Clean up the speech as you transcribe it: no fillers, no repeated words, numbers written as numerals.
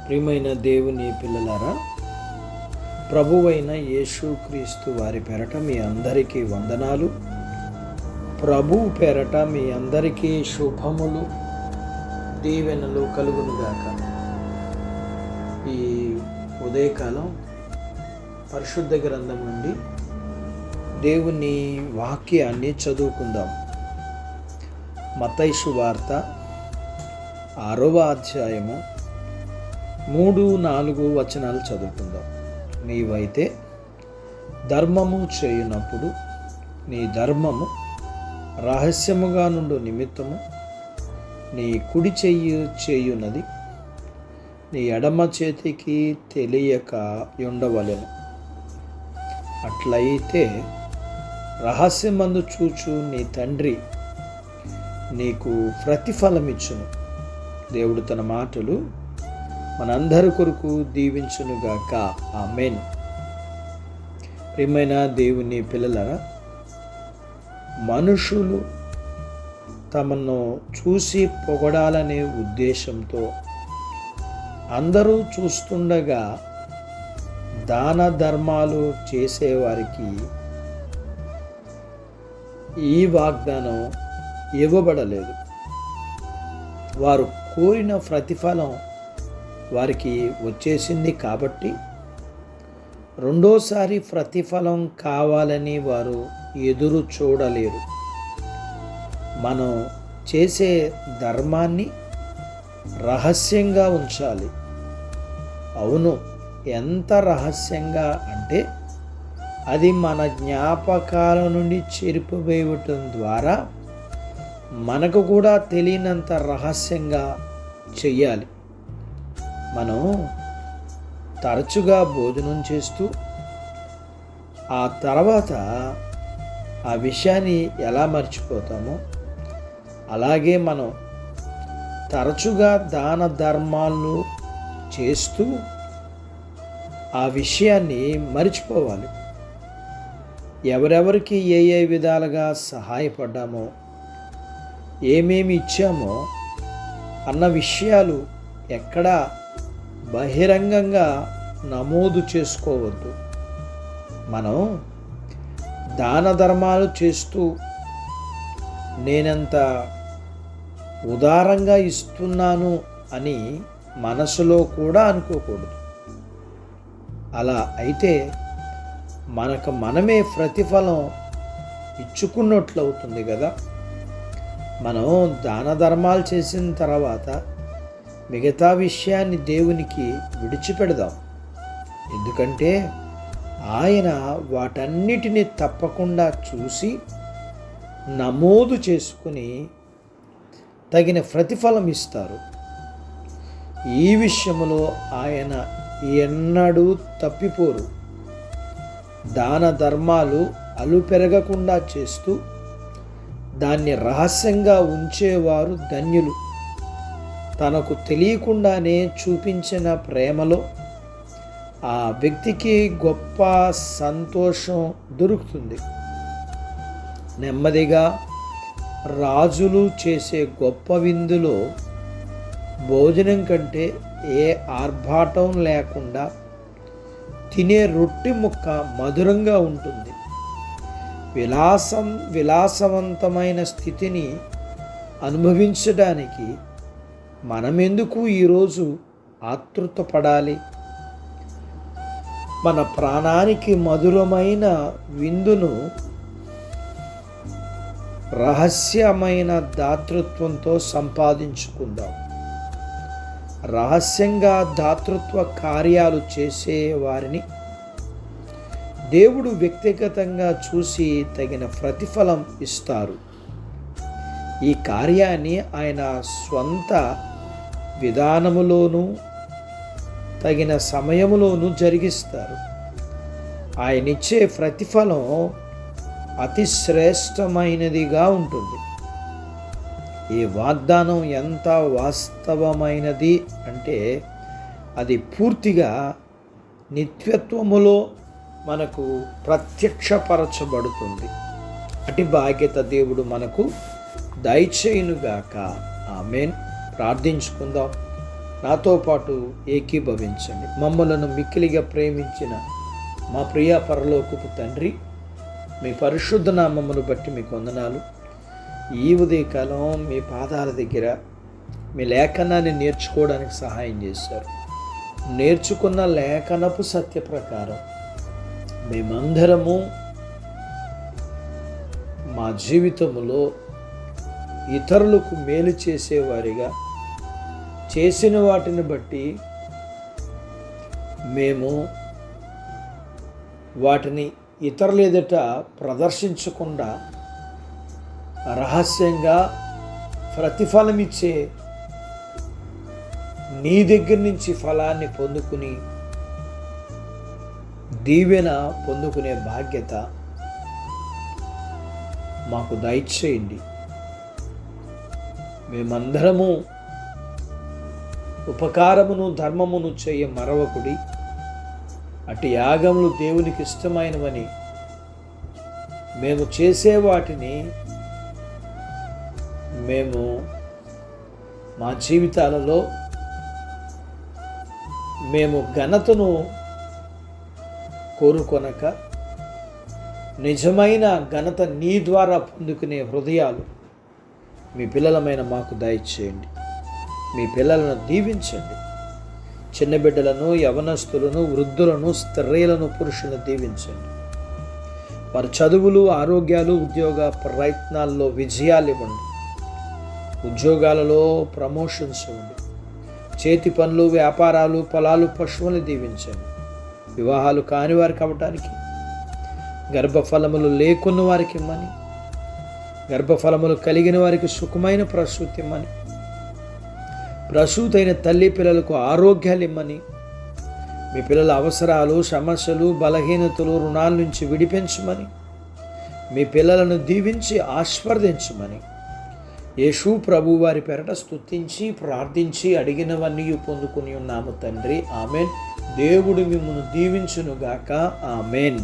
ప్రియమైన దేవుని పిల్లలారా, ప్రభువైన యేసుక్రీస్తు వారి పేరట మీ అందరికీ వందనాలు. ప్రభువు పేరట మీ అందరికీ శుభములు, దీవెనలు కలుగునుగాక. ఈ ఉదయకాలం పరిశుద్ధ గ్రంథం నుండి దేవుని వాక్యాన్ని చదువుకుందాం. మత్తయి సువార్త 6వ అధ్యాయము 3-4 వచనాలు చదువుకుందాం. నీవైతే ధర్మము చేయునప్పుడు నీ ధర్మము రహస్యముగా నుండు నిమిత్తము నీ కుడి చెయ్యి చేయున్నది నీ ఎడమ చేతికి తెలియక ఉండవలెను. అట్లయితే రహస్యమందు చూచు నీ తండ్రి నీకు ప్రతిఫలమిచ్చును. దేవుడు తన మాటలు మనందరి కొరకు దీవించునుగాక. ఆమేన్. ప్రియమైన దేవుని పిల్లలారా, మనుషులు తమను చూసి పొగడాలనే ఉద్దేశంతో అందరూ చూస్తుండగా దాన ధర్మాలు చేసేవారికి ఈ వాగ్దానం ఇవ్వబడలేదు. వారు కోరిన ప్రతిఫలం వారికి వచ్చేసింది కాబట్టి రెండోసారి ప్రతిఫలం కావాలని వారు ఎదురు చూడలేరు. మనం చేసే ధర్మాన్ని రహస్యంగా ఉంచాలి. అవును, ఎంత రహస్యంగా అంటే అది మన జ్ఞాపకాల నుండి చెరిపివేయటం ద్వారా మనకు కూడా తెలియనంత రహస్యంగా చెయ్యాలి. మనం తరచుగా భోజనం చేస్తూ ఆ తర్వాత ఆ విషయాన్ని ఎలా మర్చిపోతామో అలాగే మనం తరచుగా దాన ధర్మాలు చేస్తూ ఆ విషయాన్ని మర్చిపోవాలి. ఎవరెవరికి ఏ విధాలుగా సహాయపడ్డామో, ఏమేమి ఇచ్చామో అన్న విషయాలు ఎక్కడా బహిరంగంగా నమోదు చేసుకోవద్దు. మనం దాన ధర్మాలు చేస్తూ నేనంత ఉదారంగా ఇస్తున్నాను అని మనసులో కూడా అనుకోకూడదు. అలా అయితే మనకు మనమే ప్రతిఫలం ఇచ్చుకున్నట్లు అవుతుంది కదా. మనం దాన ధర్మాలు చేసిన తర్వాత మిగతా విషయాన్ని దేవునికి విడిచిపెడదాం. ఎందుకంటే ఆయన వాటన్నిటిని తప్పకుండా చూసి నమోదు చేసుకుని తగిన ప్రతిఫలం ఇస్తారు. ఈ విషయంలో ఆయన ఎన్నడూ తప్పిపోరు. దాన ధర్మాలు అలుపెరగకుండా చేస్తూ దాన్ని రహస్యంగా ఉంచేవారు ధన్యులు. తనకు తెలియకుండానే చూపించిన ప్రేమలో ఆ వ్యక్తికి గొప్ప సంతోషం దొరుకుతుంది. నెమ్మదిగా రాజులు చేసే గొప్ప విందులో భోజనం కంటే ఏ ఆర్భాటం లేకుండా తినే రొట్టె ముక్క మధురంగా ఉంటుంది. విలాసవంతమైన స్థితిని అనుభవించడానికి మనమెందుకు ఈరోజు ఆతృతపడాలి? మన ప్రాణానికి మధురమైన విందును రహస్యమైన దాతృత్వంతో సంపాదించుకుందాం. రహస్యంగా దాతృత్వ కార్యాలు చేసే వారిని దేవుడు వ్యక్తిగతంగా చూసి తగిన ప్రతిఫలం ఇస్తారు. ఈ కార్యాన్ని ఆయన స్వంత విధానములోనూ తగిన సమయములోనూ జరిగిస్తారు. ఆయనిచ్చే ప్రతిఫలం అతి శ్రేష్టమైనదిగా ఉంటుంది. ఈ వాగ్దానం ఎంత వాస్తవమైనది అంటే అది పూర్తిగా నిత్యత్వములో మనకు ప్రత్యక్షపరచబడుతుంది. అటు బాధ్యత దేవుడు మనకు దయచేయునుగాక. ఆమేన్. ప్రార్థించుకుందాం. నాతో పాటు ఏకీభవించండి. మమ్మలను మిక్కిలిగా ప్రేమించిన మా ప్రియ పరలోకపు తండ్రి, మీ పరిశుద్ధ నామమును బట్టి మీకు వందనాలు. ఈ ఉదయకాలం మీ పాదాల దగ్గర మీ లేఖనాన్ని నేర్చుకోవడానికి సహాయం చేశారు. నేర్చుకున్న లేఖనపు సత్య ప్రకారం మేమందరము మా జీవితంలో ఇతరులకు మేలు చేసేవారిగా, చేసిన వాటిని బట్టి మేము వాటిని ఇతరుల ఎదుట ప్రదర్శించకుండా రహస్యంగా ప్రతిఫలం ఇచ్చే నీ దగ్గర నుంచి ఫలాన్ని పొందుకుని దీవెన పొందుకునే బాధ్యత మాకు దయచేయండి. మేమందరము ఉపకారమును ధర్మమును చేయ మరవకుడి. అటు యాగములు దేవునికి ఇష్టమైనవని మేము చేసే వాటిని మేము మా జీవితాలలో మేము ఘనతను కోరుకొనక నిజమైన ఘనత నీ ద్వారా పొందుకునే హృదయాలు మీ పిల్లలమైన మాకు దయచేయండి. మీ పిల్లలను దీవించండి. చిన్న బిడ్డలను, యవనస్తులను, వృద్ధులను, స్త్రీలను, పురుషులను దీవించండి. వారి చదువులు, ఆరోగ్యాలు, ఉద్యోగ ప్రయత్నాల్లో విజయాలు ఇవ్వండి. ఉద్యోగాలలో ప్రమోషన్స్ ఇవ్వండి. చేతి పనులు, వ్యాపారాలు, పొలాలు, పశువులను దీవించండి. వివాహాలు కాని వారికి అవ్వటానికి, గర్భఫలములు లేకున్న వారికి ఇమ్మని, గర్భఫలములు కలిగిన వారికి సుఖమైన ప్రసూతి ఇమ్మని, ప్రసూతైన తల్లి పిల్లలకు ఆరోగ్యాలు ఇమ్మని, మీ పిల్లల అవసరాలు, సమస్యలు, బలహీనతలు, రుణాల నుంచి విడిపించమని, మీ పిల్లలను దీవించి ఆశీర్వదించమని యేసు ప్రభు వారి పేరట స్తుతించి ప్రార్థించి అడిగినవన్నీ పొందుకుని ఉన్నాము తండ్రి. ఆమెన్. దేవుడు మిమ్మల్ని దీవించునుగాక. ఆమెన్.